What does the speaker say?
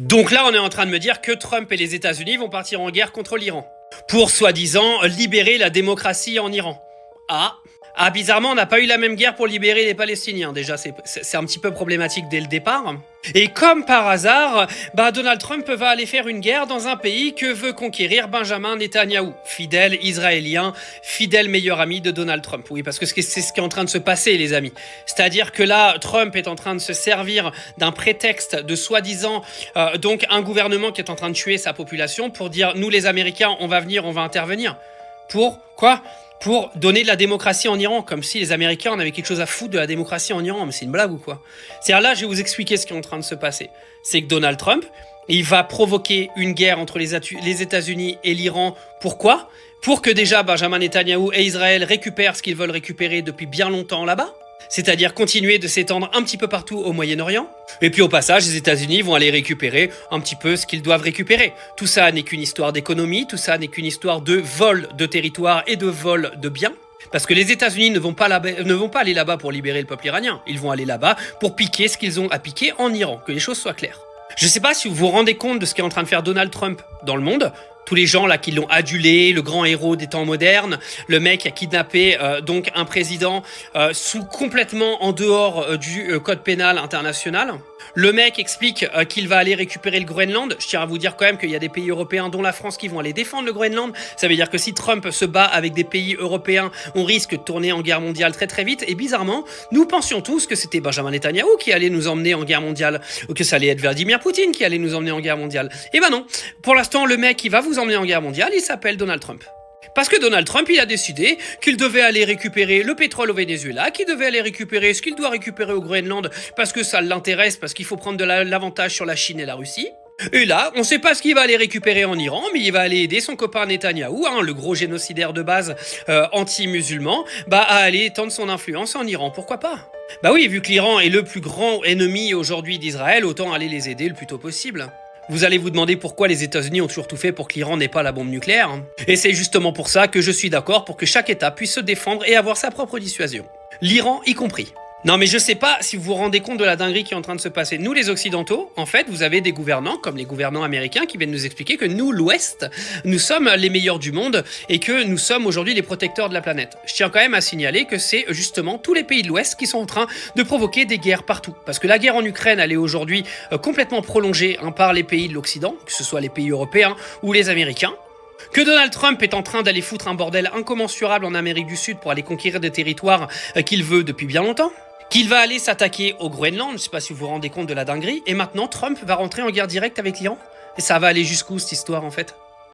Donc là, on est en train de me dire que Trump et les États-Unis vont partir en guerre contre l'Iran pour soi-disant libérer la démocratie en Iran. Bizarrement, on n'a pas eu la même guerre pour libérer les Palestiniens. Déjà, c'est un petit peu problématique dès le départ. Et comme par hasard, Donald Trump va aller faire une guerre dans un pays que veut conquérir Benjamin Netanyahou, fidèle israélien, fidèle meilleur ami de Donald Trump. Oui, parce que c'est ce qui est en train de se passer, les amis. C'est-à-dire que là, Trump est en train de se servir d'un prétexte de soi-disant donc un gouvernement qui est en train de tuer sa population pour dire, nous les Américains, on va venir, on va intervenir. Pour quoi ? Pour donner de la démocratie en Iran, comme si les Américains en avaient quelque chose à foutre de la démocratie en Iran. Mais c'est une blague ou quoi? C'est-à-dire là, je vais vous expliquer ce qui est en train de se passer. C'est que Donald Trump, il va provoquer une guerre entre les États-Unis et l'Iran. Pourquoi? Pour que déjà Benjamin Netanyahou et Israël récupèrent ce qu'ils veulent récupérer depuis bien longtemps là-bas. C'est-à-dire continuer de s'étendre un petit peu partout au Moyen-Orient. Et puis au passage, les États-Unis vont aller récupérer un petit peu ce qu'ils doivent récupérer. Tout ça n'est qu'une histoire d'économie, tout ça n'est qu'une histoire de vol de territoire et de vol de biens. Parce que les États-Unis ne vont pas aller là-bas pour libérer le peuple iranien. Ils vont aller là-bas pour piquer ce qu'ils ont à piquer en Iran, que les choses soient claires. Je ne sais pas si vous vous rendez compte de ce qu'est en train de faire Donald Trump dans le monde. Tous les gens là qui l'ont adulé, le grand héros des temps modernes, le mec qui a kidnappé donc un président complètement en dehors du code pénal international. Le mec explique qu'il va aller récupérer le Groenland. Je tiens à vous dire quand même qu'il y a des pays européens, dont la France, qui vont aller défendre le Groenland. Ça veut dire que si Trump se bat avec des pays européens, on risque de tourner en guerre mondiale très très vite. Et bizarrement, nous pensions tous que c'était Benjamin Netanyahou qui allait nous emmener en guerre mondiale, ou que ça allait être Vladimir Poutine qui allait nous emmener en guerre mondiale. Et ben non, pour l'instant, le mec qui va vous emmener en guerre mondiale, il s'appelle Donald Trump. Parce que Donald Trump, il a décidé qu'il devait aller récupérer le pétrole au Venezuela, qu'il devait aller récupérer ce qu'il doit récupérer au Groenland parce que ça l'intéresse, parce qu'il faut prendre de l'avantage sur la Chine et la Russie. Et là, on ne sait pas ce qu'il va aller récupérer en Iran, mais il va aller aider son copain Netanyahou, le gros génocidaire de base anti-musulman, à aller étendre son influence en Iran. Pourquoi pas? Oui, vu que l'Iran est le plus grand ennemi aujourd'hui d'Israël, autant aller les aider le plus tôt possible. Vous allez vous demander pourquoi les États-Unis ont toujours tout fait pour que l'Iran n'ait pas la bombe nucléaire. Et c'est justement pour ça que je suis d'accord pour que chaque État puisse se défendre et avoir sa propre dissuasion. L'Iran y compris. Non mais je sais pas si vous vous rendez compte de la dinguerie qui est en train de se passer. Nous les Occidentaux, en fait, vous avez des gouvernants, comme les gouvernants américains, qui viennent nous expliquer que nous, l'Ouest, nous sommes les meilleurs du monde et que nous sommes aujourd'hui les protecteurs de la planète. Je tiens quand même à signaler que c'est justement tous les pays de l'Ouest qui sont en train de provoquer des guerres partout. Parce que la guerre en Ukraine, elle est aujourd'hui complètement prolongée par les pays de l'Occident, que ce soit les pays européens ou les Américains. Que Donald Trump est en train d'aller foutre un bordel incommensurable en Amérique du Sud pour aller conquérir des territoires qu'il veut depuis bien longtemps. Qu'il va aller s'attaquer au Groenland, je ne sais pas si vous vous rendez compte de la dinguerie, et maintenant Trump va rentrer en guerre directe avec l'Iran. Et ça va aller jusqu'où cette histoire en fait?